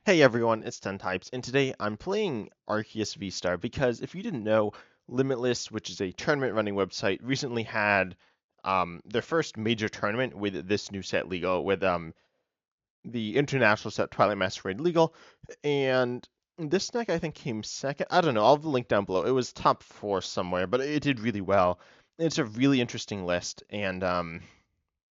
Hey everyone, it's 10 Types, and today I'm playing Arceus VSTAR because if you didn't know, Limitless, which is a tournament running website, recently had their first major tournament with this new set legal, with the international set Twilight Masquerade legal, and this deck I think came second. I don't know, I'll have the link down below. It was top 4 somewhere, but it did really well. It's a really interesting list, and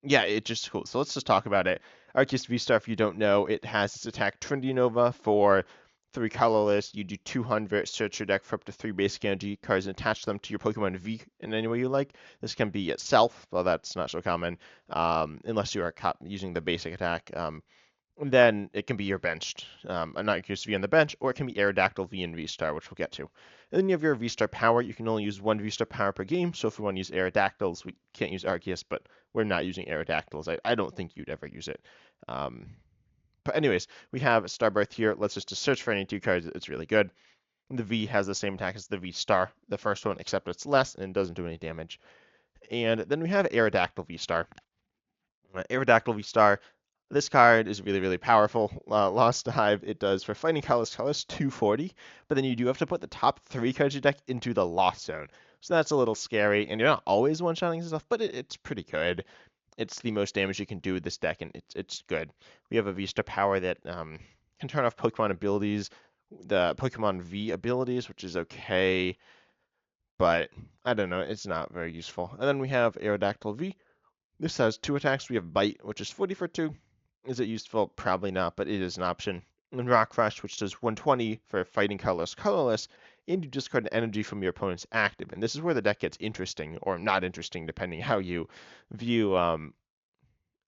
yeah, it's just cool. So let's just talk about it. Arceus V-Star, if you don't know, it has its attack Trinity Nova for 3 colorless. You do 200, search your deck for up to 3 basic energy cards and attach them to your Pokemon V in any way you like. This can be itself, well, that's not so common, unless you are using the basic attack. And then it can be your benched, not Arceus V on the bench, or it can be Aerodactyl V and V-Star, which we'll get to. And then you have your V-Star power. You can only use 1 V-Star power per game, so if we want to use Aerodactyls, we can't use Arceus, but we're not using Aerodactyls. I don't think you'd ever use it. Um, but anyways, we have Starbirth here. Let's just search for any 2 cards. It's really good. The V has the same attack as the V-Star, the first one, except it's less and doesn't do any damage. And then we have Aerodactyl V-Star. Aerodactyl V-Star, this card is really, really powerful. Lost Dive, it does for fighting colors 240, but then you do have to put the top 3 cards of your deck into the Lost Zone. So that's a little scary, and you're not always one-shotting stuff, but it's pretty good. It's the most damage you can do with this deck, and it's good. We have a V-Star power that can turn off Pokemon abilities, the Pokemon V abilities, which is okay, but I don't know, it's not very useful. And then we have Aerodactyl V. This has 2 attacks. We have Bite, which is 40 for 2. Is it useful? Probably not, but it is an option. And Rock Crush, which does 120 for fighting colorless, and you discard an energy from your opponent's active. And this is where the deck gets interesting, or not interesting, depending how you view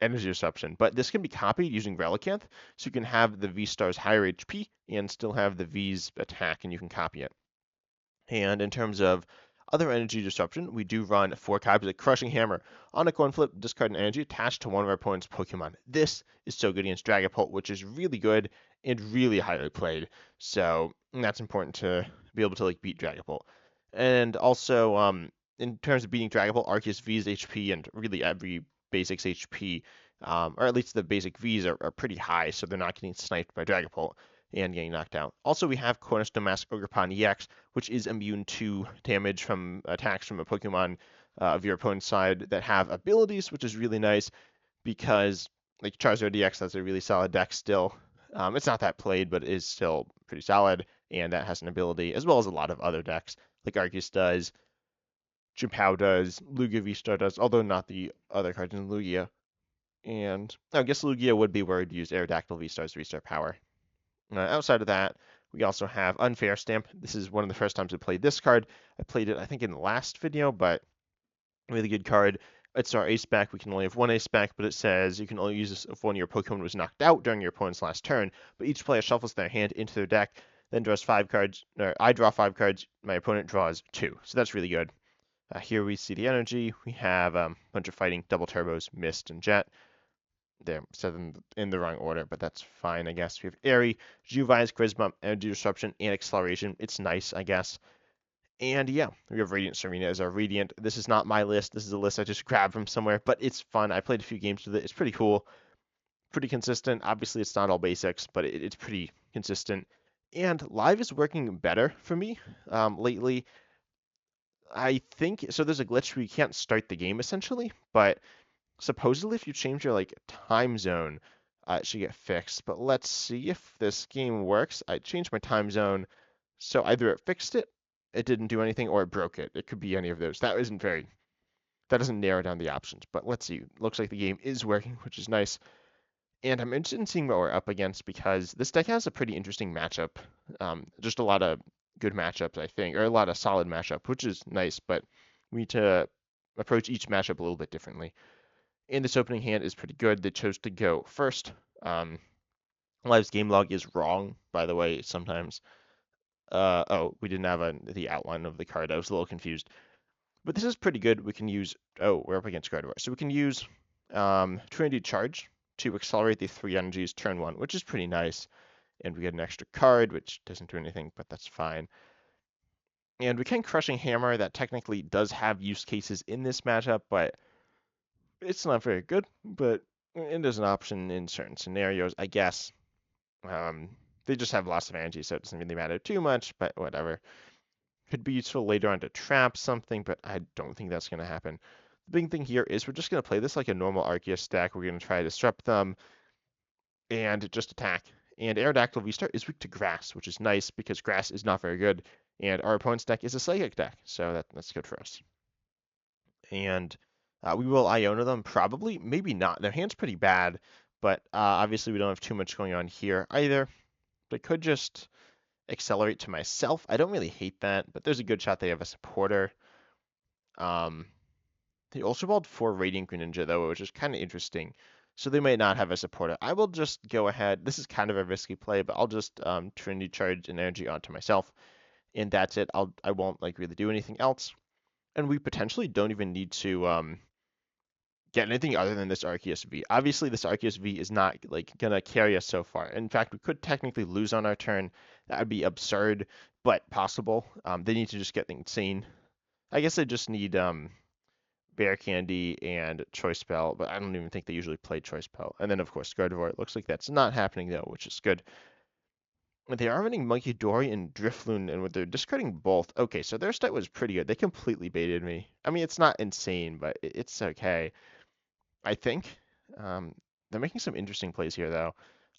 energy disruption. But this can be copied using Relicanth, so you can have the V-Star's higher HP and still have the V's attack, and you can copy it. And in terms of other energy disruption, we do run 4 copies of Crushing Hammer. On a coin flip, discard an energy attached to one of our opponent's Pokemon. This is so good against Dragapult, which is really good and really highly played. So that's important to be able to beat Dragapult. And also, in terms of beating Dragapult, Arceus V's HP and really every basic's HP, or at least the basic V's are pretty high, so they're not getting sniped by Dragapult and getting knocked out. Also, we have Cornerstone Mask Ogerpon EX, which is immune to damage from attacks from a Pokemon of your opponent's side that have abilities, which is really nice because, like Charizard EX, that's a really solid deck still. It's not that played, but it is still pretty solid, and that has an ability, as well as a lot of other decks, like Arceus does, Chipao does, Lugia V-Star does, although not the other cards in Lugia. And I guess Lugia would be where you'd use Aerodactyl V-Star's V-Star power. Outside of that, we also have Unfair Stamp. This is one of the first times I played this card. I played it, I think, in the last video, but really good card. It's our ace spec. We can only have 1 ace spec, but it says you can only use this if one of your Pokemon was knocked out during your opponent's last turn. But each player shuffles their hand into their deck, then draws 5 cards. Or I draw 5 cards. My opponent draws 2. So that's really good. Here we see the energy. We have a bunch of fighting, double turbos, Mist, and Jet. They're set them in the wrong order, but that's fine, I guess. We have Eri, Giovanni's Charisma, Energy Disruption, and Acceleration. It's nice, I guess. And yeah, we have Radiant Tsareena as our Radiant. This is not my list. This is a list I just grabbed from somewhere, but it's fun. I played a few games with it. It's pretty cool, pretty consistent. Obviously, it's not all basics, but it's pretty consistent. And live is working better for me lately. I think so. There's a glitch where you can't start the game essentially, but supposedly if you change your time zone, it should get fixed. But let's see if this game works. I changed my time zone, so either it fixed it, it didn't do anything, or it broke it. It could be any of those. That doesn't narrow down the options. But let's see. Looks like the game is working, which is nice. And I'm interested in seeing what we're up against because this deck has a pretty interesting matchup. Just a lot of good matchups, I think, or a lot of solid matchup, which is nice. But we need to approach each matchup a little bit differently. And this opening hand is pretty good. They chose to go first. Live's game log is wrong, by the way, sometimes. Oh, we didn't have the outline of the card. I was a little confused. But this is pretty good. We can use, we're up against Gardevoir. So we can use Trinity Charge to accelerate the 3 energies turn 1, which is pretty nice. And we get an extra card, which doesn't do anything, but that's fine. And we can Crushing Hammer. That technically does have use cases in this matchup, but it's not very good, but it is an option in certain scenarios, I guess. They just have lots of energy, so it doesn't really matter too much, but whatever. Could be useful later on to trap something, but I don't think that's going to happen. The big thing here is we're just going to play this like a normal Arceus deck. We're going to try to disrupt them and just attack. And Aerodactyl VSTAR is weak to grass, which is nice because grass is not very good. And our opponent's deck is a psychic deck, so that's good for us. And we will Iono them, probably, maybe not. Their hand's pretty bad, but obviously we don't have too much going on here either. But I could just accelerate to myself. I don't really hate that, but there's a good shot they have a supporter. They also balled 4 Radiant Greninja, though, which is kind of interesting. So they might not have a supporter. I will just go ahead. This is kind of a risky play, but I'll just Trinity Charge an energy onto myself, and that's it. I won't like really do anything else. And we potentially don't even need to get anything other than this Arceus V. Obviously, this Arceus V is not like gonna carry us so far. In fact, we could technically lose on our turn. That would be absurd, but possible. They need to just get insane. I guess they just need Bear Candy and Choice Bell, but I don't even think they usually play Choice Bell. And then, of course, Gardevoir. It looks like that's not happening, though, which is good. They are running Monkey Dory and Drifloon, and they're discarding both. Okay, so their start was pretty good. They completely baited me. I mean, it's not insane, but it's okay. I think. They're making some interesting plays here, though.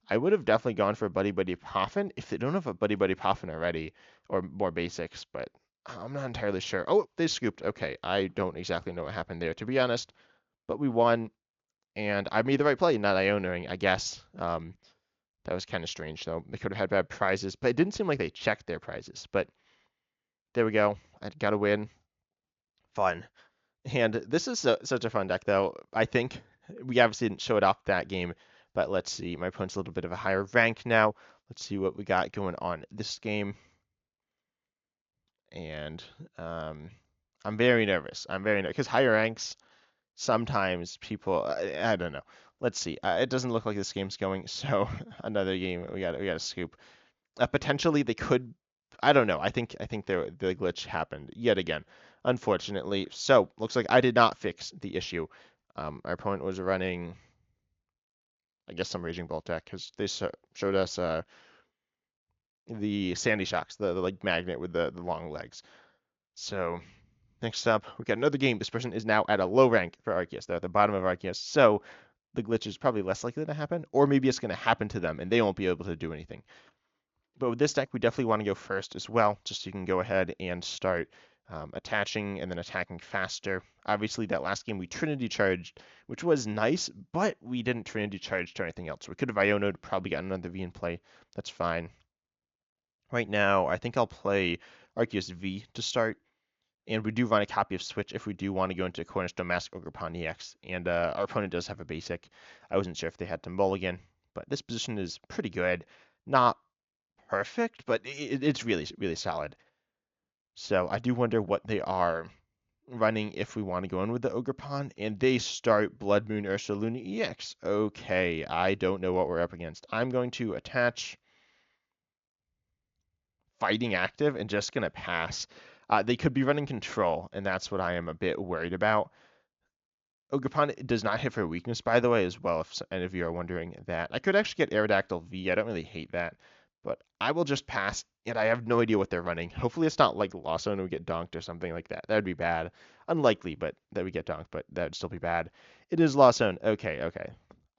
I would have definitely gone for Buddy Buddy Poffin if they don't have a Buddy Buddy Poffin already, or more basics, but I'm not entirely sure. Oh, they scooped. Okay, I don't exactly know what happened there, to be honest, but we won, and I made the right play, not Ionoing, I guess. That was kind of strange, though. They could have had bad prizes, but it didn't seem like they checked their prizes. But there we go. I got a win. Fun. And this is such a fun deck, though. I think we obviously didn't show it off that game, but let's see. My opponent's a little bit of a higher rank now. Let's see what we got going on this game. And I'm very nervous. I'm very nervous because higher ranks, sometimes people, I don't know. Let's see. It doesn't look like this game's going. So another game. We got to scoop. Potentially they could. I don't know. I think the glitch happened yet again, unfortunately. So looks like I did not fix the issue. Our opponent was running, I guess, some Raging Bolt deck because they showed us the Sandy Shocks, the like magnet with the long legs. So next up, we got another game. This person is now at a low rank for Arceus. They're at the bottom of Arceus. So the glitch is probably less likely to happen, or maybe it's going to happen to them and they won't be able to do anything. But with this deck, we definitely want to go first as well, just so you can go ahead and start attaching and then attacking faster. Obviously, that last game we Trinity Charged, which was nice, but we didn't Trinity Charge to anything else. We could have Iono'd, probably gotten another V in play. That's fine. Right now, I think I'll play Arceus V to start. And we do run a copy of Switch if we do want to go into Cornerstone Mask Ogerpon EX. And our opponent does have a basic. I wasn't sure if they had to mulligan, but this position is pretty good. Not perfect, but it's really, really solid. So I do wonder what they are running if we want to go in with the Ogerpon, and they start Blood Moon Ursaluna EX. Okay, I don't know what we're up against. I'm going to attach Fighting Active and just going to pass. They could be running Control, and that's what I am a bit worried about. Ogerpon does not hit for weakness, by the way, as well, if any of you are wondering that. I could actually get Aerodactyl V. I don't really hate that. But I will just pass, and I have no idea what they're running. Hopefully it's not like Lost and we get dunked or something like that. That would be bad. Unlikely, but that we get dunked, but that would still be bad. It is Lost Zone. Okay.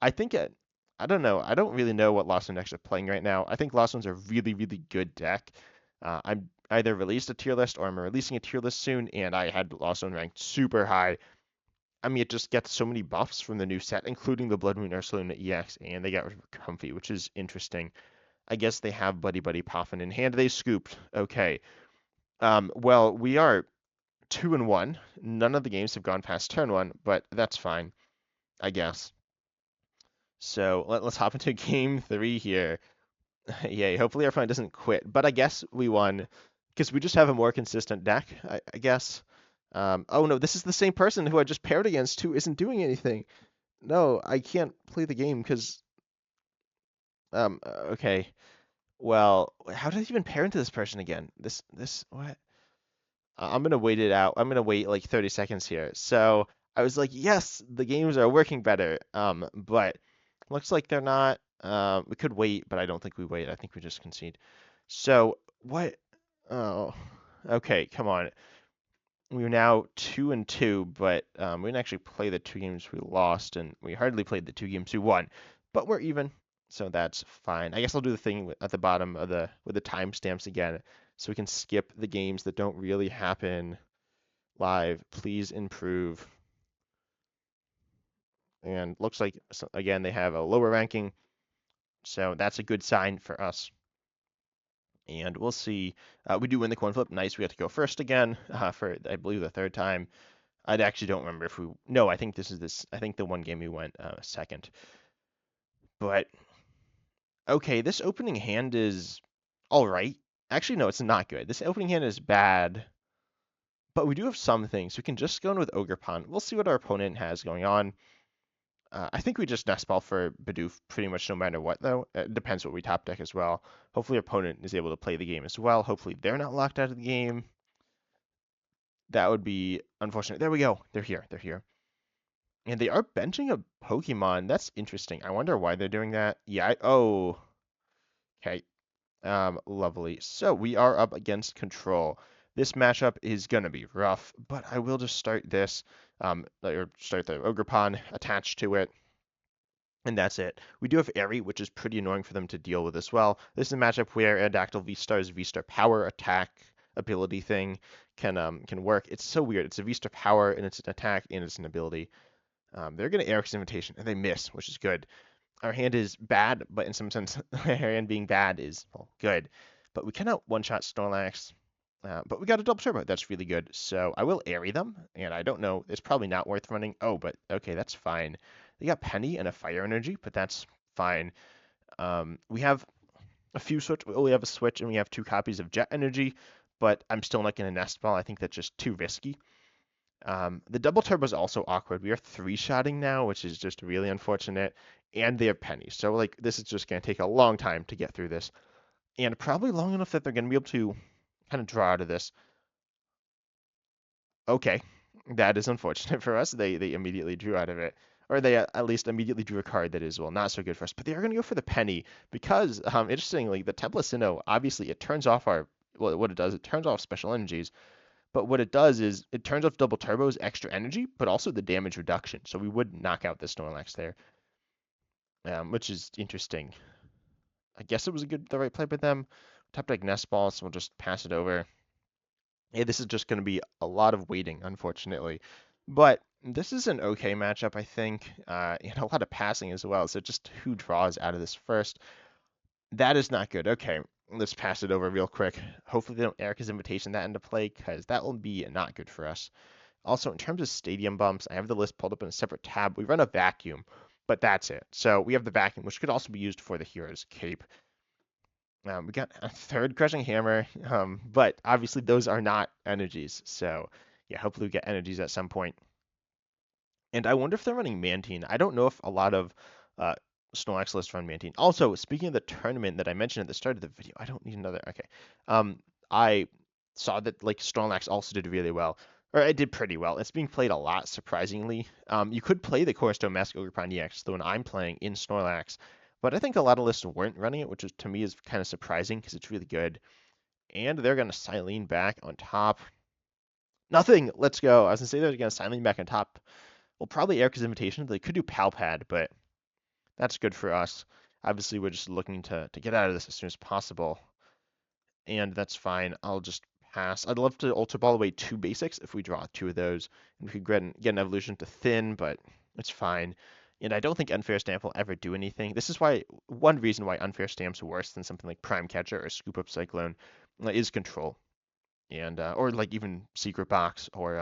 I think I don't know. I don't really know what Lost Zone decks are playing right now. I think Lost Zone's a really, really good deck. I'm either released a tier list or I'm releasing a tier list soon, and I had Lost Zone ranked super high. I mean, it just gets so many buffs from the new set, including the Blood Moon Ursaluna EX, and they got comfy, which is interesting. I guess they have Buddy Buddy Poffin in hand. They scooped. Okay. Well, we are 2-1. None of the games have gone past turn 1, but that's fine, I guess. So let's hop into game 3 here. Yay, hopefully our opponent doesn't quit. But I guess we won because we just have a more consistent deck, I guess. Oh no, this is the same person who I just paired against who isn't doing anything. No, I can't play the game because... okay. Well, how did I even pair into this person again? This, what? I'm gonna wait it out. I'm gonna wait like 30 seconds here. So I was like, yes, the games are working better. But looks like they're not. We could wait, but I don't think we wait. I think we just concede. So what? Oh, okay. Come on. We're now 2-2, but we didn't actually play the 2 games we lost, and we hardly played the 2 games we won. But we're even, so that's fine. I guess I'll do the thing at the bottom of the with the timestamps again, so we can skip the games that don't really happen live. Please improve. And looks like again they have a lower ranking, so that's a good sign for us. And we'll see. We do win the coin flip. Nice. We have to go first again for I believe the third time. I actually don't remember if we. No, I think this is this. I think the one game we went second. But okay, this opening hand is all right. Actually, no, it's not good. This opening hand is bad. But we do have some things. We can just go in with Ogerpon. We'll see what our opponent has going on. I think we just Nest Ball for Bidoof pretty much no matter what, though. It depends what we top deck as well. Hopefully, our opponent is able to play the game as well. Hopefully, they're not locked out of the game. That would be unfortunate. There we go. They're here. They're here. And they are benching a Pokemon. That's interesting. I wonder why they're doing that. Yeah. Oh. Okay. Lovely. So we are up against Control. This matchup is gonna be rough, but I will just start this. Or start the Ogerpon attached to it. And that's it. We do have Eri, which is pretty annoying for them to deal with as well. This is a matchup where Aerodactyl VSTAR's VSTAR power attack ability thing can work. It's so weird. It's a VSTAR power, and it's an attack, and it's an ability. They're going to Eric's invitation, and they miss, which is good. Our hand is bad, but in some sense, our hand being bad is, well, good. But we cannot one-shot Snorlax. But we got a double turbo. That's really good. So I will Eri them, and I don't know. It's probably not worth running. Oh, but okay, that's fine. They got Penny and a Fire Energy, but that's fine. We have a few switch. We only have a switch, and we have 2 copies of Jet Energy, but I'm still not going to Nest Ball. I think that's just too risky. The double turbo is also awkward. We are 3-shotting now, which is just really unfortunate, and they have Penny. So like this is just going to take a long time to get through this, and probably long enough that they're going to be able to kind of draw out of this. Okay, that is unfortunate for us. They immediately drew out of it, or they at least immediately drew a card that is, well, not so good for us. But they are going to go for the Penny because, interestingly, the Teplicino, obviously it turns off our, well, what it does, it turns off special energies. But what it does is it turns off double turbo's extra energy, but also the damage reduction. So we would knock out the Snorlax there, which is interesting. I guess it was the right play by them. Top deck Nest Ball, so we'll just pass it over. Hey, this is just going to be a lot of waiting, unfortunately. But this is an okay matchup, I think, and a lot of passing as well. So just who draws out of this first. That is not good. Okay, let's pass it over real quick. Hopefully they don't Erica's invitation that into play, because that will be not good for us. Also, in terms of stadium bumps, I have the list pulled up in a separate tab. We run a vacuum, but that's it. So we have the vacuum, which could also be used for the hero's cape. We got a third Crushing Hammer, but obviously those are not energies. So yeah, hopefully we get energies at some point. And I wonder if they're running Mantine. I don't know if a lot of Snorlax lists run Mantine. Also, speaking of the tournament that I mentioned at the start of the video, I don't need another. Okay. I saw that like Snorlax also did really well. Or it did pretty well. It's being played a lot, surprisingly. You could play the Cornerstone Mask Ogerpon EX, the one I'm playing in Snorlax. But I think a lot of lists weren't running it, which is, to me is kind of surprising because it's really good. And they're going to Silene back on top. Nothing. Let's go. I was going to say they're going to Silene back on top. Well, probably Erica's invitation. They could do Palpad, but that's good for us. Obviously, we're just looking to get out of this as soon as possible. And that's fine. I'll just pass. I'd love to Ultra Ball away 2 basics if we draw 2 of those. And we could get an evolution to Thin, but it's fine. And I don't think Unfair Stamp will ever do anything. This is why one reason why Unfair Stamp's worse than something like Prime Catcher or Scoop Up Cyclone is Control, and or like even Secret Box or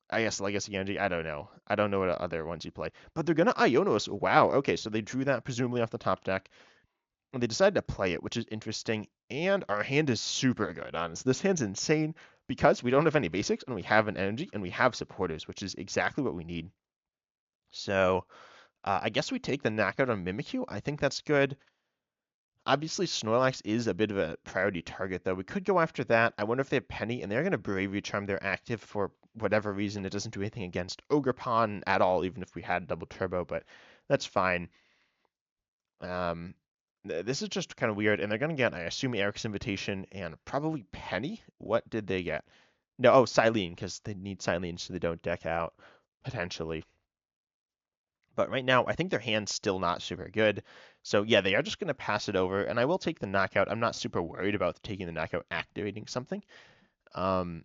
I guess Legacy Energy. I don't know. I don't know what other ones you play, but they're gonna Iono us. Wow. Okay, so they drew that presumably off the top deck, and they decided to play it, which is interesting. And our hand is super good, honestly. This hand's insane because we don't have any basics, and we have an energy, and we have supporters, which is exactly what we need. So I guess we take the knockout on Mimikyu. I think that's good. Obviously, Snorlax is a bit of a priority target, though. We could go after that. I wonder if they have Penny, and they're going to Bravery Charm. They're active for whatever reason. It doesn't do anything against Ogerpon at all, even if we had double turbo, but that's fine. This is just kind of weird, and they're going to get, I assume, Eric's Invitation and probably Penny. What did they get? No, oh, Silene, because they need Silene so they don't deck out, potentially. But right now, I think their hand's still not super good. So yeah, they are just going to pass it over, and I will take the knockout. I'm not super worried about taking the knockout activating something. Um,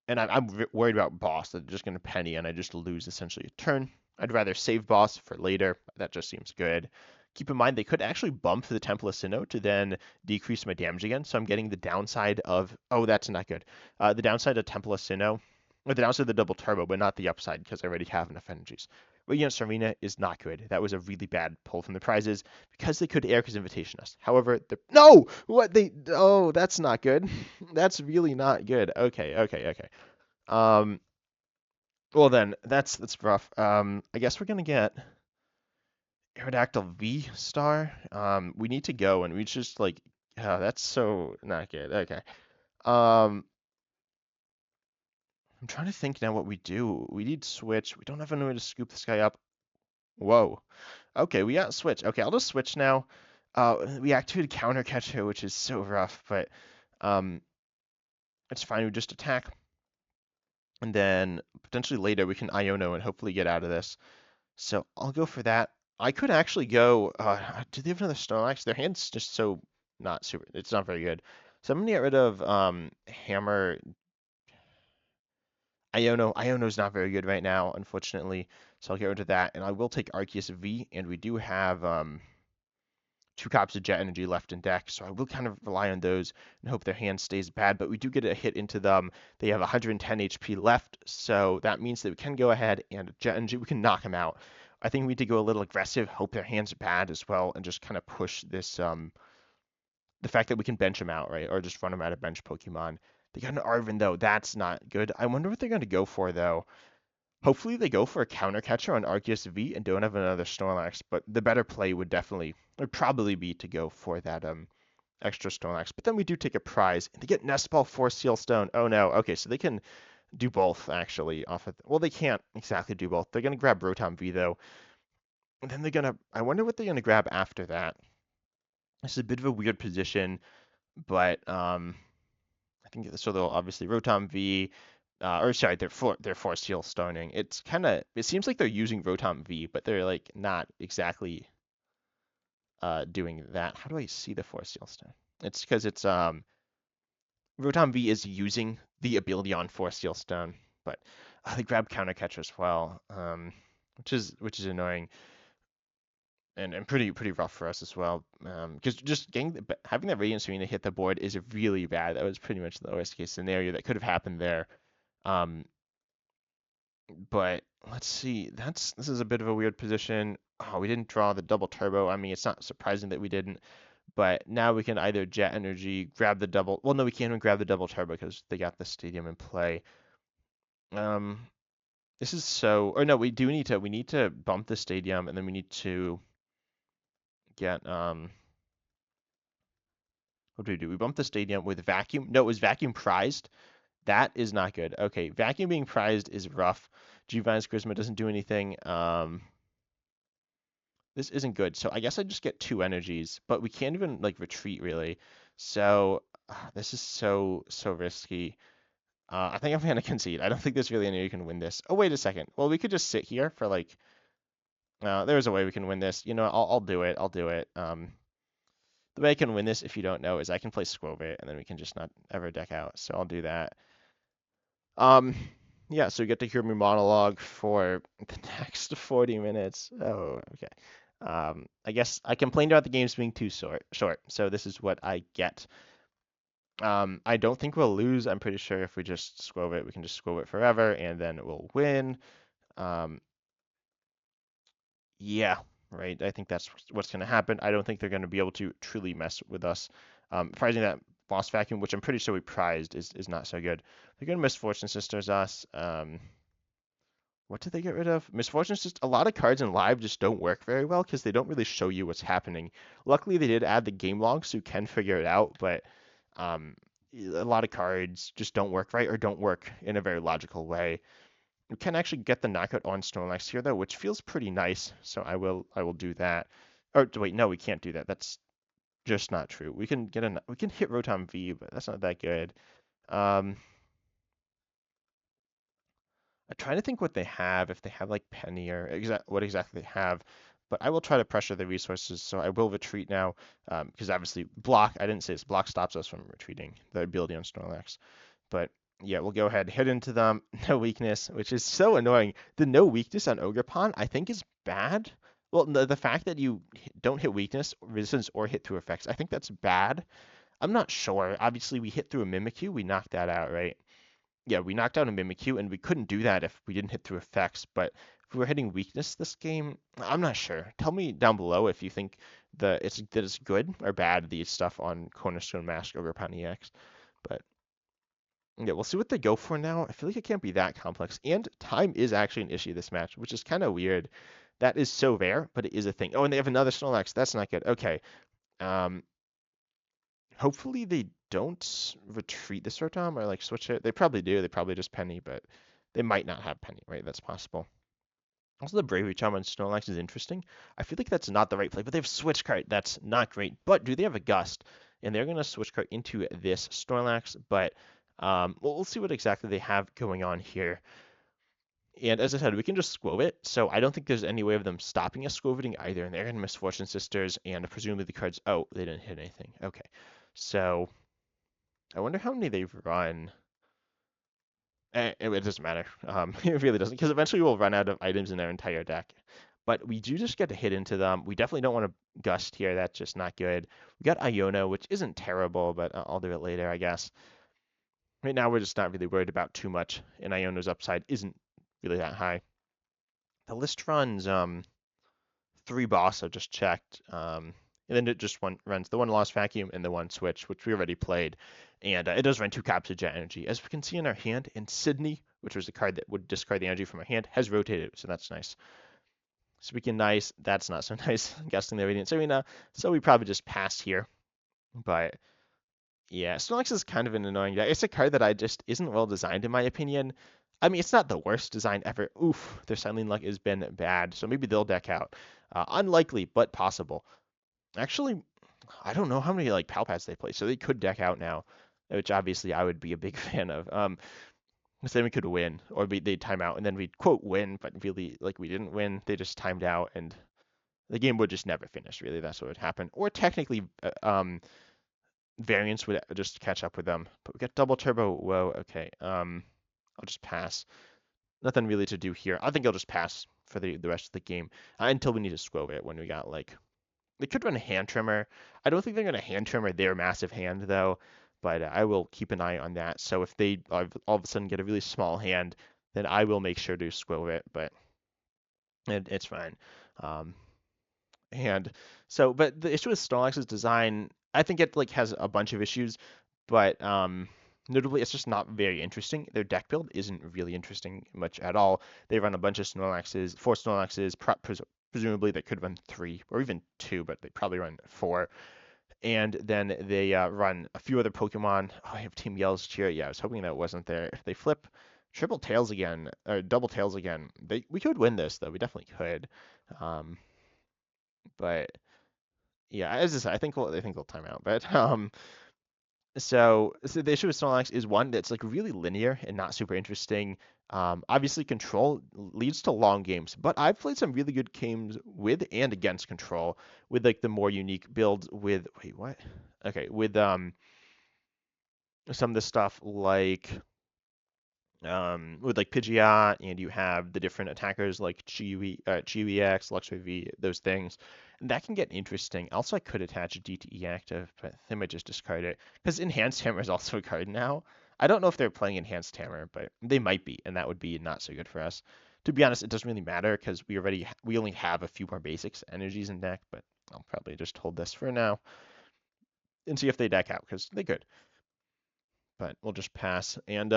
and I'm worried about boss. They're just going to penny, and I just lose essentially a turn. I'd rather save boss for later. That just seems good. Keep in mind, they could actually bump the Temple of Sinnoh to then decrease my damage again. So I'm getting the downside of... Oh, that's not good. The downside of Temple of Sinnoh, or the downside of the double turbo, but not the upside because I already have enough energies. Radiant Tsareena is not good. That was a really bad pull from the prizes because they could Erica's Invitation us. However, no! What they... Oh, that's not good. That's really not good. Okay. Well then, that's rough. I guess we're gonna get Aerodactyl V Star. We need to go, and we just like... Oh, that's so not good. Okay. I'm trying to think now what we do. We need Switch. We don't have any way to scoop this guy up. Whoa. Okay, we got Switch. Okay, I'll just Switch now. We activated Counter Catcher, which is so rough, but it's fine. We just attack. And then potentially later we can Iono and hopefully get out of this. So I'll go for that. I could actually go... do they have another Snorlax? Their hand's just so not super... It's not very good. So I'm going to get rid of Hammer... Iono's not very good right now, unfortunately. So I'll get rid of that. And I will take Arceus V. And we do have 2 copies of Jet Energy left in deck. So I will kind of rely on those and hope their hand stays bad. But we do get a hit into them. They have 110 HP left. So that means that we can go ahead and Jet Energy. We can knock them out. I think we need to go a little aggressive, hope their hand's bad as well, and just kind of push this, the fact that we can bench them out, right? Or just run them out of bench Pokemon. They got an Arven, though. That's not good. I wonder what they're going to go for, though. Hopefully they go for a counter catcher on Arceus V and don't have another Snorlax, but the better play would probably be to go for that extra Snorlax. But then we do take a prize, and they get Nest Ball 4 Seal Stone. Oh no, okay, so they can do both, actually, off of... Well, they can't exactly do both. They're going to grab Rotom V, though. And then they're going to... I wonder what they're going to grab after that. This is a bit of a weird position, but I think... So they'll obviously Rotom V... or sorry, they're Force Seal Stoning. It's kind of... It seems like they're using Rotom V, but they're, like, not exactly doing that. How do I see the Force Seal Stone? It's because it's... Rotom V is using the ability on Force Seal Stone, but they grab Counter Catcher as well, which is annoying and pretty rough for us as well. Because just having that Radiant Tsareena hit the board is really bad. That was pretty much the worst case scenario that could have happened there. But let's see. This is a bit of a weird position. Oh, we didn't draw the double turbo. I mean, it's not surprising that we didn't. But now we can either Jet Energy, grab the double... Well, no, we can't even grab the double turbo because they got the stadium in play. This is so... Or no, we need to bump the stadium, and then we need to get... What do we do? We bump the stadium with Vacuum. No, it was Vacuum prized. That is not good. Okay, Vacuum being prized is rough. Giovanni's Charisma doesn't do anything. This isn't good. So I guess I just get 2 energies, but we can't even like retreat really. So this is so risky. I think I'm gonna concede. I don't think there's really any way you can win this. Oh, wait a second. Well, we could just sit here for like... there's a way we can win this. You know, I'll do it. I'll do it. The way I can win this, if you don't know, is I can play Skwovet, and then we can just not ever deck out. So I'll do that. Yeah, so you get to hear me monologue for the next 40 minutes. Oh, okay. I guess I complained about the games being too short, so this is what I get. I don't think we'll lose. I'm pretty sure if we just Skwovet, we can just Skwovet forever, and then we'll win. Yeah, right. I think that's what's going to happen. I don't think they're going to be able to truly mess with us. Prizing that Lost Vacuum, which I'm pretty sure we prized, is not so good. They're going to Misfortune Sisters us. What did they get rid of? Misfortune Sisters. A lot of cards in live just don't work very well because they don't really show you what's happening. Luckily, they did add the game log so you can figure it out, but a lot of cards just don't work right or don't work in a very logical way. We can actually get the knockout on Snorlax here though, which feels pretty nice. So I will do that. Oh, wait, no, we can't do that. That's just not true. We can hit Rotom V, but that's not that good. I'm trying to think what they have, if they have like Penny or what exactly they have. But I will try to pressure the resources, so I will retreat now, because obviously block, I didn't say this, block stops us from retreating, the ability on Snorlax. But yeah, we'll go ahead, hit into them, no weakness, which is so annoying. The no weakness on Ogerpon, I think is bad. Well, the fact that you don't hit weakness, resistance, or hit through effects, I think that's bad. I'm not sure. Obviously, we hit through a Mimikyu, we knocked that out, right? Yeah, we knocked out a Mimikyu, and we couldn't do that if we didn't hit through effects. But if we were hitting weakness this game, I'm not sure. Tell me down below if you think that it's good or bad, these stuff on Cornerstone Mask over Ogerpon EX. But yeah, we'll see what they go for now. I feel like it can't be that complex. And time is actually an issue this match, which is kind of weird. That is so rare, but it is a thing. Oh, and they have another Snorlax. That's not good. Okay. Um, Hopefully they don't retreat this Rotom or like switch it. They probably do. They probably just Penny, but they might not have Penny, right? That's possible. Also, the Bravery Charm on Snorlax is interesting. I feel like that's not the right play, but they have Switch Cart. That's not great. But do they have a Gust? And they're going to Switch Cart into this Snorlax. But we'll see what exactly they have going on here. And as I said, we can just Skwovet it. So I don't think there's any way of them stopping us Skwoveting either. And they're going to Misfortune Sisters. And presumably the cards. Oh, they didn't hit anything. Okay. So I wonder how many they've run. It doesn't matter. It really doesn't, because eventually we'll run out of items in their entire deck. But we do just get to hit into them. We definitely don't want to Gust here. That's just not good. We got Iono, which isn't terrible, but I'll do it later, I guess. Right now, we're just not really worried about too much, and Iono's upside isn't really that high. The list runs 3 boss, I just checked. And then it just runs the one Lost Vacuum and the one Switch, which we already played. And it does run 2 copies of Jet Energy. As we can see in our hand, and Sydney, which was the card that would discard the energy from our hand, has rotated, so that's nice. Speaking nice, that's not so nice. Guessing the Radiant Tsareena, so we probably just pass here. But yeah, Snorlax is kind of an annoying deck. It's a card that I just isn't well designed in my opinion. I mean, it's not the worst design ever. Oof, their Sunling luck has been bad, so maybe they'll deck out. Unlikely, but possible. Actually, I don't know how many like Palpats they play, so they could deck out now, which obviously I would be a big fan of. So then we could win, or they'd time out, and then we'd quote win, but really like we didn't win. They just timed out, and the game would just never finish. Really, that's what would happen. Or technically, variants would just catch up with them. But we got double turbo. Whoa, okay. I'll just pass. Nothing really to do here. I think I'll just pass for the rest of the game until we need to Skwovet it when we got like. They could run a hand trimmer. I don't think they're going to hand trimmer their massive hand, though, but I will keep an eye on that. So if they all of a sudden get a really small hand, then I will make sure to Skwovet it, but it's fine. And so, but the issue with Snorlax's design, I think it like has a bunch of issues, but notably, it's just not very interesting. Their deck build isn't really interesting much at all. They run a bunch of Snorlaxes, 4 Snorlaxes, presumably they could run 3 or even 2, but they probably run 4. And then they run a few other Pokemon. Oh, I have Team Yell's Cheer. Yeah, I was hoping that wasn't there. If they flip triple tails again, or double tails again, we could win this, though. We definitely could. But yeah, as I said, I think they'll time out. But so the issue with Snorlax is one that's like really linear and not super interesting. Obviously, control leads to long games, but I've played some really good games with and against control with like the more unique builds with what? Okay, with some of the stuff like with like Pidgeot, and you have the different attackers like Chi-EX, Luxray V, those things. And that can get interesting. Also, I could attach a DTE active, but they might just discard it. Because Enhanced Hammer is also a card now. I don't know if they're playing Enhanced Hammer, but they might be, and that would be not so good for us. To be honest, it doesn't really matter because we only have a few more basics energies in deck, but I'll probably just hold this for now and see if they deck out, because they could. But we'll just pass. And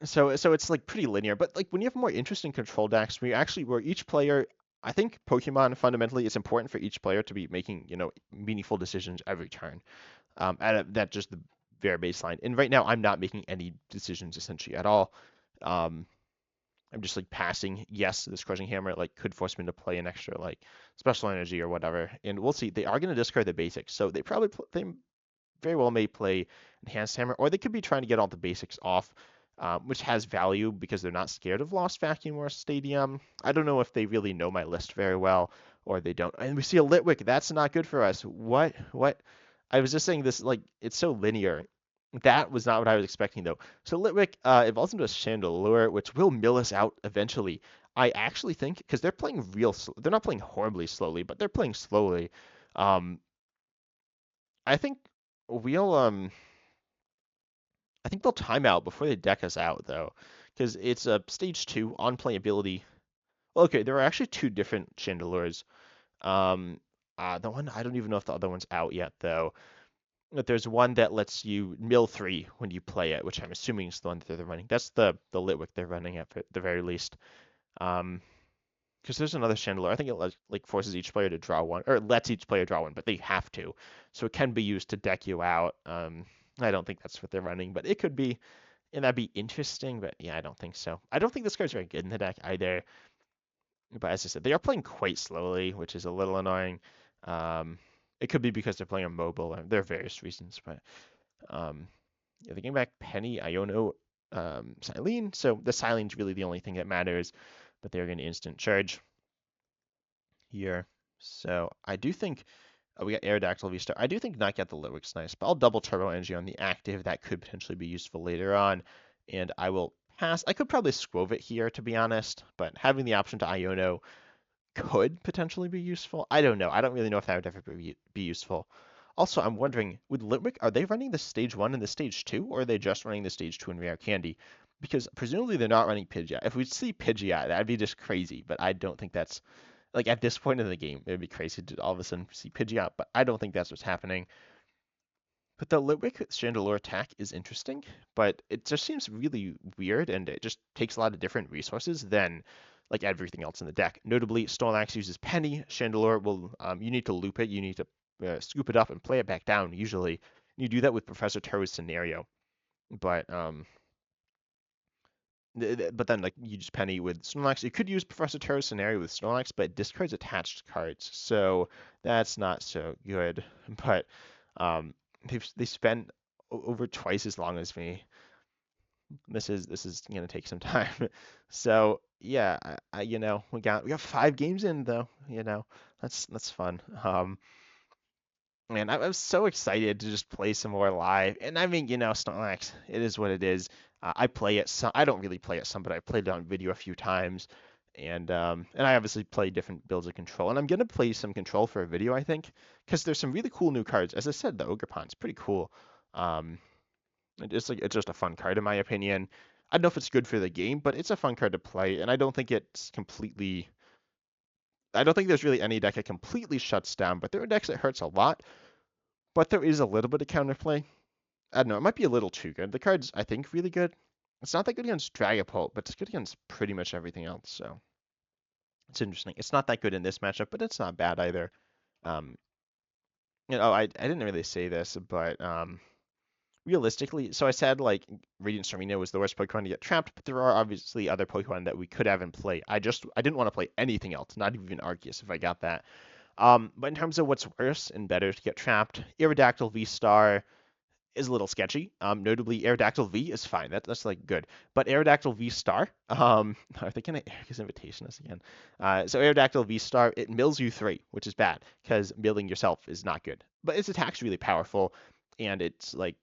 so it's like pretty linear, but like when you have more interesting control decks, where each player, I think Pokemon fundamentally it's important for each player to be making meaningful decisions every turn. That just the very baseline. And right now I'm not making any decisions essentially at all. I'm just like passing. Yes, this Crushing Hammer like could force me to play an extra like special energy or whatever, and we'll see. They are going to discard the basics, so they probably they very well may play Enhanced Hammer, or they could be trying to get all the basics off, which has value because they're not scared of Lost Vacuum or Stadium. I don't know if they really know my list very well, or they don't. And we see a Litwick. That's not good for us. What? What? I was just saying this, like, it's so linear. That was not what I was expecting, though. So Litwick evolves into a Chandelure, which will mill us out eventually. I actually think, because they're playing they're not playing horribly slowly, but they're playing slowly. Um, I think we'll I think they'll time out before they deck us out though, because it's a stage 2 on playability. Well, okay, there are actually two different Chandelures. Um, the one I don't even know if the other one's out yet though. But there's one that lets you mill 3 when you play it, which I'm assuming is the one that they're running. That's the Litwick they're running at the very least. Because there's another Chandelure. I think it like forces each player to draw one, or lets each player draw one, but they have to. So it can be used to deck you out. I don't think that's what they're running, but it could be, and that'd be interesting. But yeah, I don't think so. I don't think this card's very good in the deck either. But as I said, they are playing quite slowly, which is a little annoying. It could be because they're playing a mobile. There are various reasons, but yeah, they came back Penny, Iono, Silene. So the Silene's really the only thing that matters, but they're going to instant charge here. So I do think we got Aerodactyl VSTAR. I do think not get the Litwick's nice, but I'll double Turbo Energy on the active. That could potentially be useful later on. And I will pass. I could probably Skwovet here, to be honest, but having the option to Iono could potentially be useful. I don't know. I don't really know if that would ever be useful. Also, I'm wondering, with Litwick, are they running the stage 1 and the stage 2, or are they just running the stage 2 in Rare Candy? Because presumably they're not running Pidgeot. If we see Pidgeot, that'd be just crazy, but I don't think that's, like, at this point in the game, it'd be crazy to all of a sudden see Pidgeot, but I don't think that's what's happening. But the Litwick Chandelure attack is interesting, but it just seems really weird, and it just takes a lot of different resources than like everything else in the deck. Notably, Snorlax uses Penny. Chandelure will, you need to loop it. You need to scoop it up and play it back down. Usually, you do that with Professor Toad's scenario, but then like you use Penny with Snorlax. You could use Professor Toad's scenario with Snorlax, but it discards attached cards, so that's not so good. But they spend over twice as long as me. This is gonna take some time. So yeah, you know we got 5 games in though. You know that's fun. And I was so excited to just play some more live. And I mean, you know, Snorlax, it is what it is. I play it some. I don't really play it some, but I played it on video a few times. And I obviously play different builds of control. And I'm gonna play some control for a video, I think, because there's some really cool new cards. As I said, the Ogerpon's pretty cool. It's just a fun card in my opinion. I don't know if it's good for the game, but it's a fun card to play, and I don't think it's completely. I don't think there's really any deck it completely shuts down, but there are decks that hurts a lot. But there is a little bit of counterplay. I don't know, it might be a little too good. The card's, I think, really good. It's not that good against Dragapult, but it's good against pretty much everything else, so it's interesting. It's not that good in this matchup, but it's not bad either. You know, I didn't really say this, but realistically, so I said like Radiant Tsareena was the worst Pokemon to get trapped, but there are obviously other Pokemon that we could have in play. I didn't want to play anything else, not even Arceus if I got that. But in terms of what's worse and better to get trapped, Aerodactyl VSTAR is a little sketchy. Notably, Aerodactyl V is fine. That's like good. But Aerodactyl VSTAR, are they gonna Eric's invitation us again? So Aerodactyl VSTAR, it mills you 3, which is bad because milling yourself is not good. But its attack's really powerful, and it's like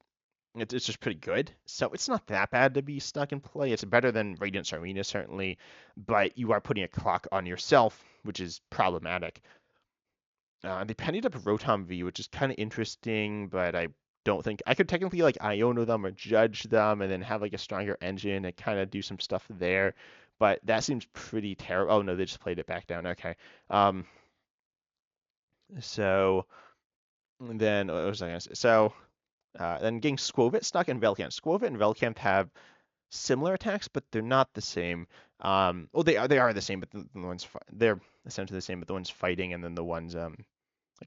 it's just pretty good. So it's not that bad to be stuck in play. It's better than Radiant Tsareena certainly, but you are putting a clock on yourself, which is problematic. They pennied up Rotom V, which is kind of interesting, but I don't think I could technically like Iono them or judge them and then have like a stronger engine and kind of do some stuff there. But that seems pretty terrible. Oh no, they just played it back down. Okay. So then what was I gonna say? So then getting Skwovet stuck in Relicanth. Skwovet and Relicanth have similar attacks, but they're not the same. Well, they are the same, but the ones they're essentially the same, but the ones fighting and then the ones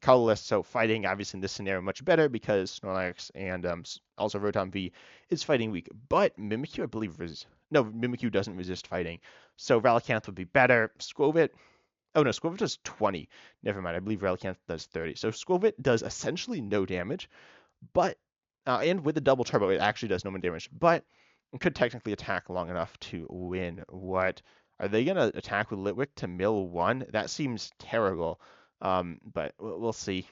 colorless. So fighting, obviously in this scenario, much better because Snorlax and also Rotom V is fighting weak. But Mimikyu, I believe, No, Mimikyu doesn't resist fighting. So Relicanth would be better. Skwovet. Oh no, Skwovet does 20. Never mind. I believe Relicanth does 30. So Skwovet does essentially no damage, but and with the double turbo, it actually does no more damage. But it could technically attack long enough to win. What are they gonna attack with Litwick to mill 1? That seems terrible. But we'll see.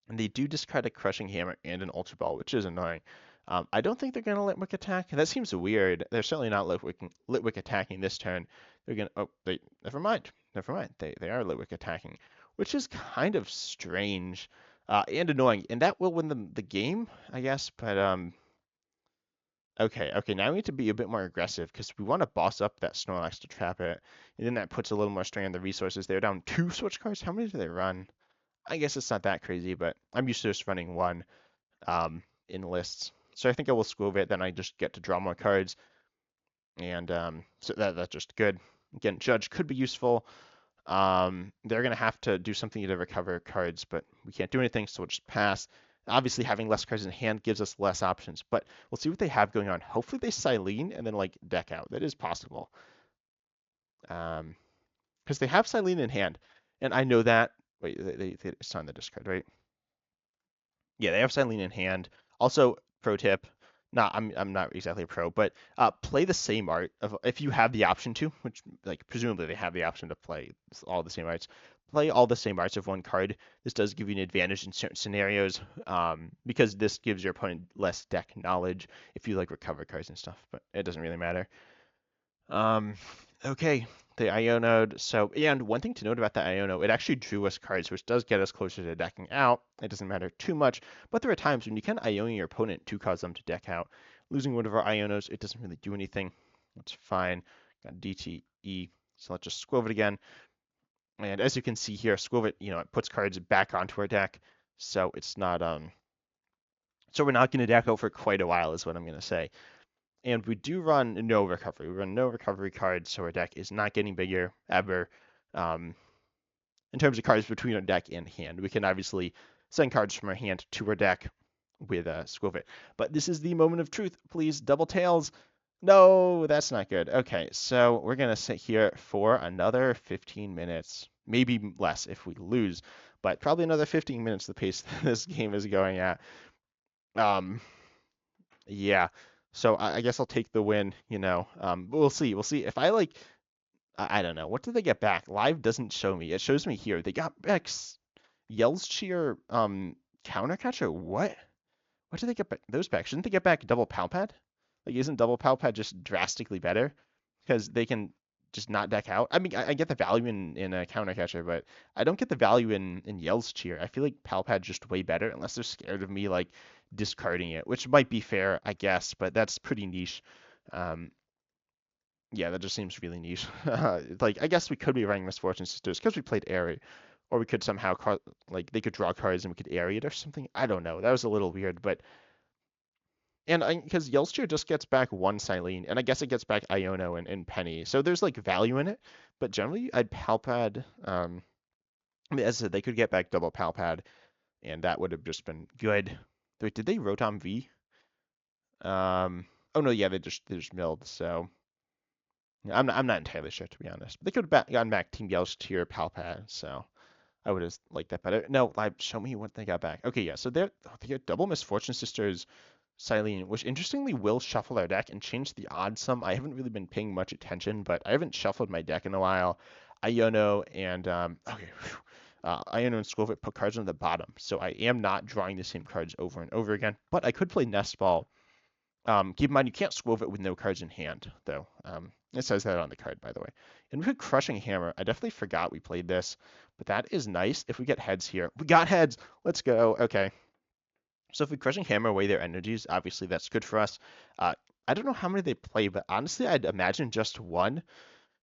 And they do discard a Crushing Hammer and an Ultra Ball, which is annoying. I don't think they're going to Litwick attack. That seems weird. They're certainly not Litwick attacking this turn. They're going to... Oh, never mind. Never mind. They are Litwick attacking, which is kind of strange and annoying. And that will win them the game, I guess. But, okay. Now we need to be a bit more aggressive because we want to boss up that Snorlax to trap it. And then that puts a little more strain on the resources. They're down 2 switch cards. How many do they run? I guess it's not that crazy, but I'm used to just running 1 in lists. So I think I will Skwovet, then I just get to draw more cards. And so that's just good. Again, Judge could be useful. They're going to have to do something to recover cards, but we can't do anything, so we'll just pass. Obviously, having less cards in hand gives us less options, but we'll see what they have going on. Hopefully they Silene and then like deck out. That is possible. Because they have Silene in hand, and I know that. Wait, it's on the discard, right? Yeah, they have Silene in hand. Also, pro tip, I'm not exactly a pro, but play the same art if you have the option to, which like presumably they have the option to play all the same arts. Play all the same arts of 1 card. This does give you an advantage in certain scenarios, because this gives your opponent less deck knowledge if you like recover cards and stuff, but it doesn't really matter. Okay, they Iono'd. So, and one thing to note about the Iono, it actually drew us cards, which does get us closer to decking out. It doesn't matter too much, but there are times when you can Iono your opponent to cause them to deck out. Losing one of our Ionos, it doesn't really do anything. That's fine. Got DTE, so let's just Skwovet again. And as you can see here, Skwovet, it puts cards back onto our deck, so it's not, so we're not going to deck out for quite a while, is what I'm going to say. And we do run no recovery. We run no recovery cards, so our deck is not getting bigger ever. In terms of cards between our deck and hand, we can obviously send cards from our hand to our deck with Skwovet. But this is the moment of truth. Please, double tails. No, that's not good. Okay, so we're going to sit here for another 15 minutes. Maybe less if we lose, but probably another 15 minutes the pace this game is going at. Yeah. So I guess I'll take the win, but we'll see. We'll see if I don't know. What did they get back? Live doesn't show me. It shows me here. They got back Yell's Cheer counter catcher. What? What did they get back? Those back? Shouldn't they get back double Palpad? Like, isn't double Palpad just drastically better? Because they can just not deck out. I mean, I get the value in a counter catcher, but I don't get the value in Yell's Cheer. I feel like Palpad's just way better, unless they're scared of me like discarding it, which might be fair, I guess, but that's pretty niche. Yeah, that just seems really niche. Like, I guess we could be running Misfortune Sisters because we played Eri, or we could somehow like they could draw cards and we could Eri it or something. I don't know. That was a little weird, but because Yell's just gets back 1 Silene, and I guess it gets back Iono and Penny, so there's like value in it. But generally, I'd Palpad. I mean, as I said, they could get back double Palpad, and that would have just been good. Wait, did they Rotom V? Oh no, yeah, they just milled. So I'm not entirely sure, to be honest. But they could have gotten back Team Yell's Tier Palpad, so I would have liked that better. No, like, show me what they got back. Okay, yeah, so they get double Misfortune Sisters Silene, which interestingly will shuffle our deck and change the odds some. I haven't really been paying much attention, but I haven't shuffled my deck in a while. Iono and okay. Iono and Skwovet put cards on the bottom, so I am not drawing the same cards over and over again. But I could play Nest Ball. Keep in mind, you can't Skwovet with no cards in hand, though. It says that on the card, by the way. And we could Crushing Hammer. I definitely forgot we played this, but that is nice if we get heads here. We got heads. Let's go. Okay. So if we Crushing Hammer away their energies, obviously that's good for us. I don't know how many they play, but honestly, I'd imagine just 1.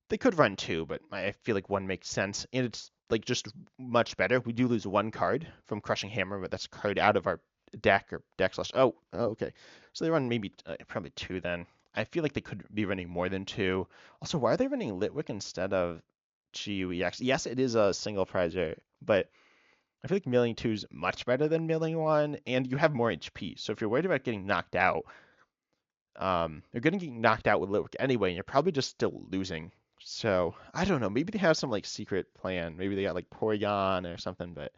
They could run 2, but I feel like 1 makes sense, and it's like just much better. We do lose 1 card from Crushing Hammer, but that's a card out of our deck or deck slash. Oh, okay. So they run maybe probably 2 then. I feel like they could be running more than 2. Also, why are they running Litwick instead of GUEX? Yes, it is a single prizer, but I feel like milling 2 is much better than milling 1, and you have more HP. So if you're worried about getting knocked out, You're gonna get knocked out with Litwick anyway, and you're probably just still losing. So I don't know. Maybe they have some like secret plan. Maybe they got like Porygon or something, but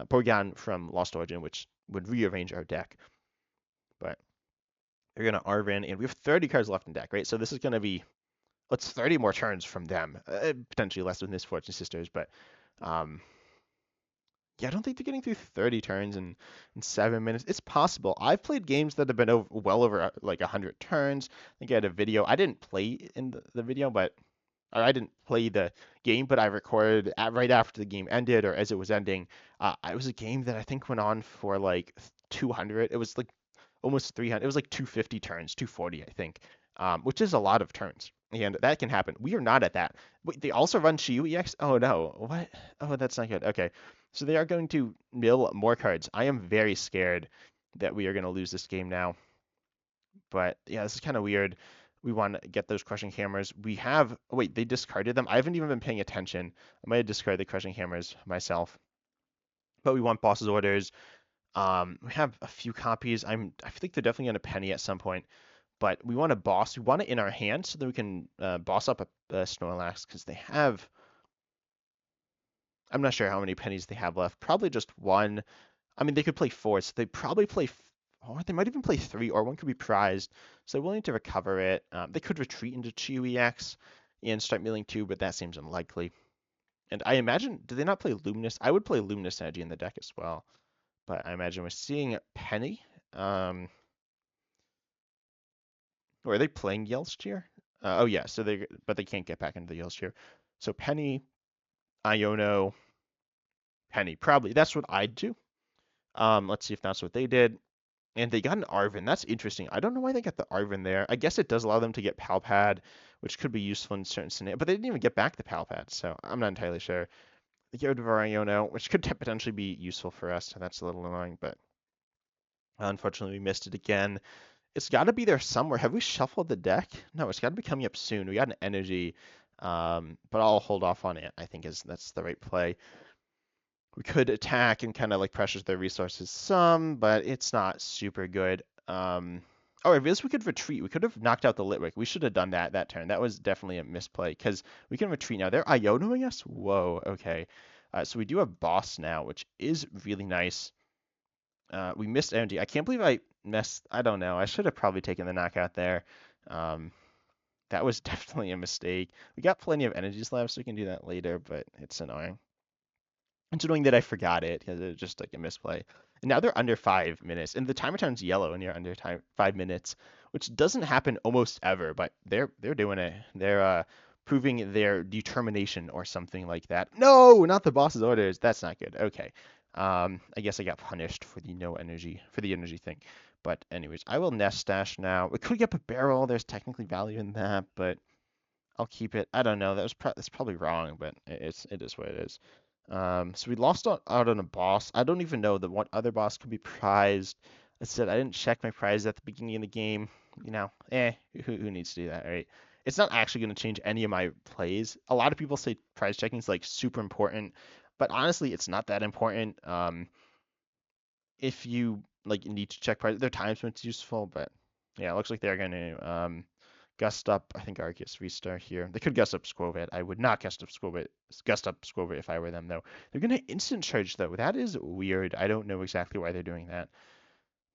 Porygon from Lost Origin, which would rearrange our deck. But they're gonna Arven, and we have 30 cards left in deck, right? So this is gonna be what's 30 more turns from them, potentially less with Misfortune Sisters, but um, yeah, I don't think they're getting through 30 turns in 7 minutes. It's possible. I've played games that have been well over like 100 turns. I think I had a video. I didn't play in the video, but or I didn't play the game, but I recorded right after the game ended or as it was ending. It was a game that I think went on for like 200. It was like almost 300. It was like 250 turns, 240, I think, which is a lot of turns. And that can happen. We are not at that. Wait, they also run Shiyu EX? Oh no. What? Oh, that's not good. Okay. So they are going to mill more cards. I am very scared that we are going to lose this game now. But yeah, this is kind of weird. We want to get those Crushing Hammers. We have, oh, wait, they discarded them. I haven't even been paying attention. I might have discarded the Crushing Hammers myself. But we want Boss's Orders. We have a few copies. I feel like they're definitely going to penny at some point. But we want a boss. We want it in our hand so that we can boss up a Snorlax because they have. I'm not sure how many pennies they have left. Probably just one. I mean, they could play four, so they probably play, or they might even play three, or one could be prized. So they're willing to recover it. They could retreat into Chewy X and start milling two, but that seems unlikely. And I imagine, do they not play Luminous? I would play Luminous Energy in the deck as well. But I imagine we're seeing Penny. Or are they playing Yellowsteer? Oh yeah, so but they can't get back into the Yellowsteer. So Penny, Iono, Penny. Probably that's what I'd do. Let's see if that's what they did. And they got an Arven. That's interesting. I don't know why they got the Arven there. I guess it does allow them to get Palpad, which could be useful in certain scenarios. But they didn't even get back the Palpad, so I'm not entirely sure. They get rid of our Iono, which could potentially be useful for us. So that's a little annoying, but unfortunately we missed it again. It's got to be there somewhere. Have we shuffled the deck? No, it's got to be coming up soon. We got an energy, but I'll hold off on it. I think that's the right play. We could attack and kind of like pressure their resources some, but it's not super good. Oh, I realized we could retreat. We could have knocked out the Litwick. We should have done that turn. That was definitely a misplay because we can retreat now. They're Ionoing us? Whoa, okay. So we do have boss now, which is really nice. We missed energy. I can't believe I messed. I don't know. I should have probably taken the knockout there. That was definitely a mistake. We got plenty of energies left, so we can do that later, but it's annoying. It's annoying that I forgot it because it's just like a misplay. And now they're under 5 minutes, and the timer turns yellow when you're under 5 minutes, which doesn't happen almost ever, but they're doing it. They're proving their determination or something like that. No, not the boss's orders. That's not good. Okay. I guess I got punished for the energy thing. But anyways, I will nest stash now. We could get Bibarel. There's technically value in that, but I'll keep it. I don't know. That's probably wrong, but it is what it is. So we lost out on a boss. I don't even know what other boss could be prized. I said I didn't check my prize at the beginning of the game. You know, who needs to do that, right? It's not actually going to change any of my plays. A lot of people say prize checking is like super important, but honestly, it's not that important. If you like need to check prize, there are times when it's useful, but yeah, it looks like they're going to gust up, I think, Arceus VSTAR here. They could gust up Skwovet. I would not gust up Skwovet if I were them, though. They're going to instant charge, though. That is weird. I don't know exactly why they're doing that.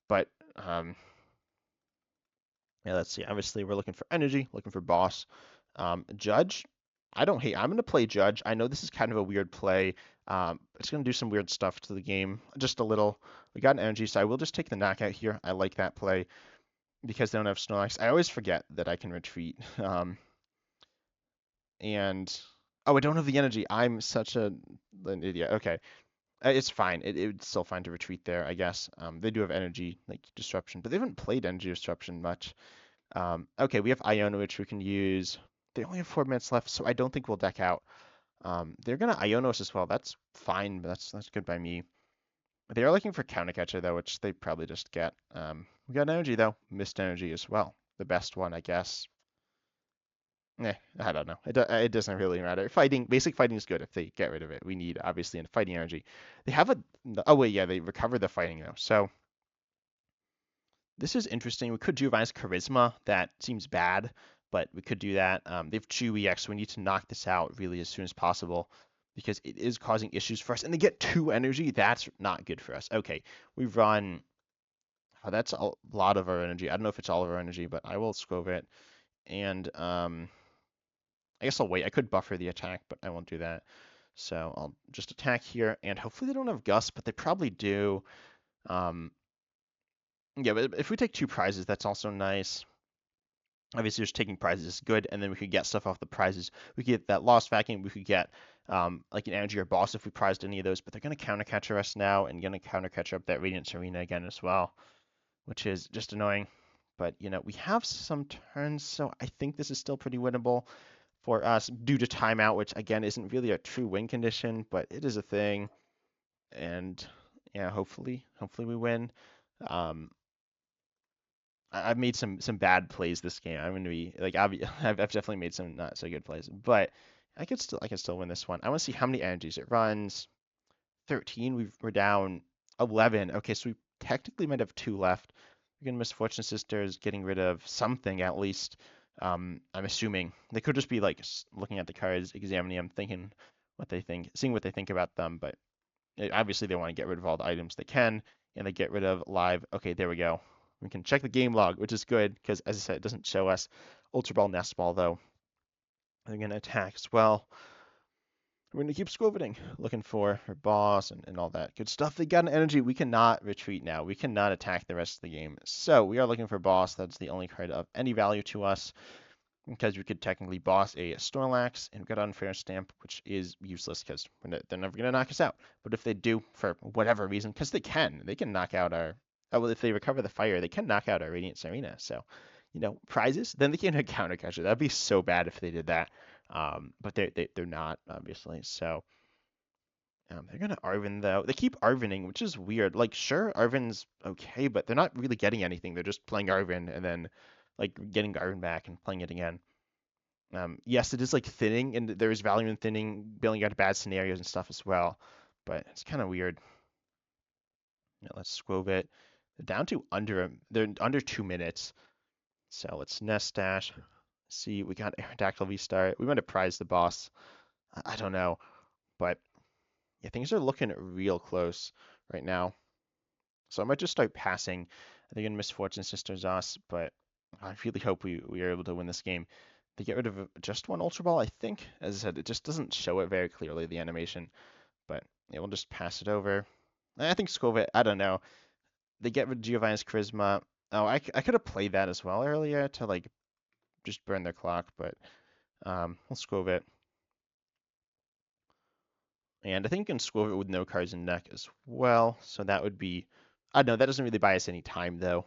But, yeah, let's see. Obviously, we're looking for energy, looking for boss. Judge, I'm going to play Judge. I know this is kind of a weird play. It's going to do some weird stuff to the game. Just a little. We got an energy, so I will just take the knockout here. I like that play because they don't have Snorlax. I always forget that I can retreat. And oh, I don't have the energy. I'm such an idiot. Okay, it's fine. It's still fine to retreat there, I guess. They do have energy like disruption, but they haven't played energy disruption much. Okay, we have Iono, which we can use. They only have 4 minutes left, so I don't think we'll deck out. They're gonna Iono us as well. That's fine, but that's good by me. They are looking for counter catcher though, which they probably just get. We got energy though, Mist Energy as well, the best one, I guess. I don't know. It doesn't really matter. Basic fighting is good if they get rid of it. We need obviously in fighting energy. They have oh wait, yeah, they recover the fighting though. So This is interesting. We could Giovanni's Charisma. That seems bad, but we could do that. They have Chewy X, so we need to knock this out really as soon as possible because it is causing issues for us. And they get 2 energy. That's not good for us. Okay, we run. Oh, that's a lot of our energy. I don't know if it's all of our energy, but I will Skwovet. And I guess I'll wait. I could buffer the attack, but I won't do that. So I'll just attack here, and hopefully they don't have Gust, but they probably do. Yeah, but if we take 2 prizes, that's also nice. Obviously, just taking prizes is good, and then we could get stuff off the prizes. We could get that Lost Vacuum. We could get like an energy or boss if we prized any of those, but they're going to counter catcher us now and going to counter catcher up that Radiant Tsareena again as well, which is just annoying. But, you know, we have some turns, so I think this is still pretty winnable for us due to timeout, which again isn't really a true win condition, but it is a thing. And yeah, hopefully we win. I've made some bad plays this game. I'm gonna be like I've definitely made some not so good plays, but I can still win this one. I want to see how many energies it runs. 13. We're down 11. Okay, so we technically might have 2 left. We're gonna Misfortune Sisters getting rid of something at least. I'm assuming they could just be like looking at the cards, examining them, thinking what they think, seeing what they think about them. But obviously they want to get rid of all the items they can, and they get rid of live. Okay, there we go. We can check the game log, which is good because, as I said, it doesn't show us. Ultra Ball, Nest Ball, though. They're going to attack as well. We're going to keep Skwoveting, looking for boss and all that good stuff. They got an energy. We cannot retreat now. We cannot attack the rest of the game. So we are looking for boss. That's the only card of any value to us because we could technically boss a Snorlax and get Unfair Stamp, which is useless because they're never going to knock us out. But if they do, for whatever reason, because they can knock out our. Oh, well, if they recover the fire, they can knock out our Radiant Tsareena. So, you know, prizes. Then they can counter catcher. That'd be so bad if they did that. But they're not obviously. So they're gonna Arven though. They keep Arvening, which is weird. Like, sure, Arven's okay, but they're not really getting anything. They're just playing Arven and then like getting Arven back and playing it again. Yes, it is like thinning, and there is value in thinning, bailing out bad scenarios and stuff as well. But it's kind of weird. Yeah, let's Skwovet. They're under 2 minutes. So let's Nest Dash. See, we got Aerodactyl VSTAR. We might have prized the boss. I don't know. But yeah, things are looking real close right now. So I might just start passing. I think in Misfortune Sisters us, but I really hope we are able to win this game. They get rid of just 1 Ultra Ball, I think. As I said, it just doesn't show it very clearly, the animation. But yeah, we'll just pass it over. I think Skwovet, I don't know. They get rid of Giovanni's Charisma. Oh, I could have played that as well earlier to like just burn their clock, but we'll Skwovet. And I think you can Skwovet with no cards in deck as well. So that would be, I don't know, that doesn't really buy us any time though.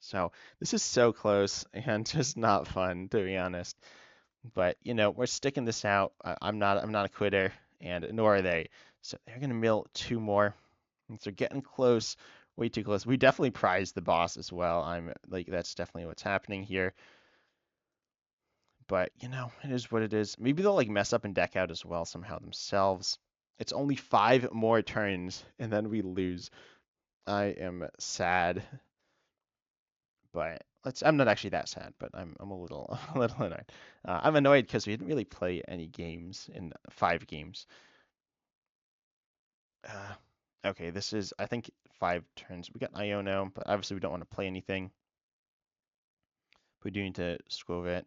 So this is so close and just not fun, to be honest. But you know, we're sticking this out. I'm not a quitter, and nor are they. So they're gonna mill 2 more. And so getting close, way too close. We definitely prize the boss as well. I'm like, that's definitely what's happening here. But you know, it is what it is. Maybe they'll like mess up and deck out as well somehow themselves. It's only 5 more turns and then we lose. I am sad, but I'm not actually that sad, but I'm a little annoyed. I'm annoyed because we didn't really play any games in 5 games. Okay, this is I think 5 turns. We got Iono, but obviously we don't want to play anything. We do need to Skwovet.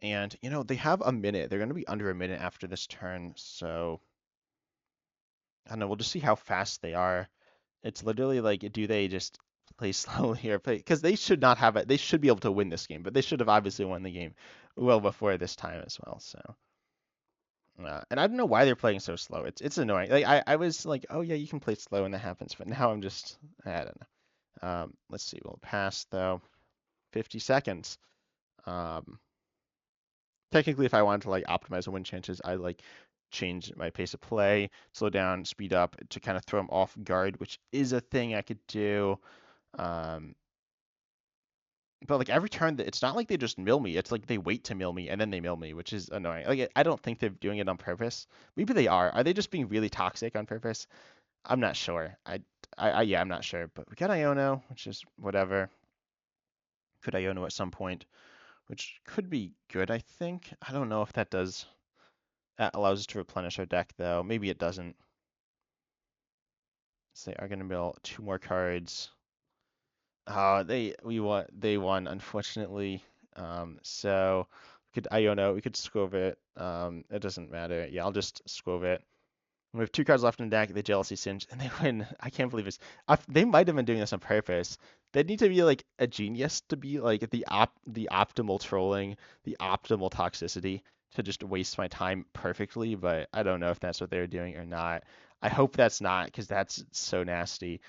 And, you know, they have a minute. They're going to be under a minute after this turn. So, I don't know. We'll just see how fast they are. It's literally like, do they just play slowly or play? Because they should not have it. They should be able to win this game, but they should have obviously won the game well before this time as well. So, and I don't know why they're playing so slow. It's annoying. Like, I was like, oh, yeah, you can play slow and that happens. But now I'm just, I don't know. Let's see. We'll pass, though. 50 seconds. Technically, if I wanted to like optimize the win chances, I like change my pace of play, slow down, speed up to kind of throw them off guard, which is a thing I could do. But like every turn, it's not like they just mill me. It's like they wait to mill me and then they mill me, which is annoying. Like I don't think they're doing it on purpose. Maybe they are. Are they just being really toxic on purpose? I'm not sure. Yeah, I'm not sure, but we got Iono, which is whatever. Could Iono at some point, which could be good, I think. I don't know if that does. That allows us to replenish our deck, though. Maybe it doesn't. So they are going to mill 2 more cards. They won, unfortunately. So we could Iono, we could Skwovet. It doesn't matter. Yeah, I'll just Skwovet. We have 2 cards left in the deck. They Jealousy Singe, and they win. I can't believe this. They might have been doing this on purpose. They'd need to be like a genius to be like the optimal trolling, the optimal toxicity to just waste my time perfectly. But I don't know if that's what they're doing or not. I hope that's not, because that's so nasty.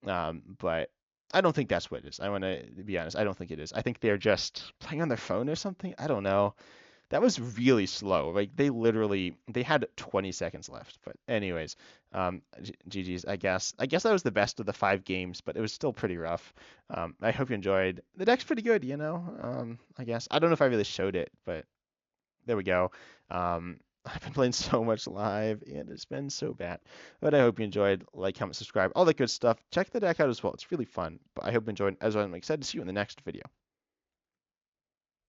But I don't think that's what it is. I want to be honest. I don't think it is. I think they're just playing on their phone or something. I don't know. That was really slow. Like they had 20 seconds left. But anyways, GG's. I guess that was the best of the 5 games, but it was still pretty rough. I hope you enjoyed. The deck's pretty good, you know. I guess I don't know if I really showed it, but there we go. I've been playing so much live, and it's been so bad. But I hope you enjoyed. Like, comment, subscribe, all that good stuff. Check the deck out as well. It's really fun. But I hope you enjoyed. As I'm excited to see you in the next video.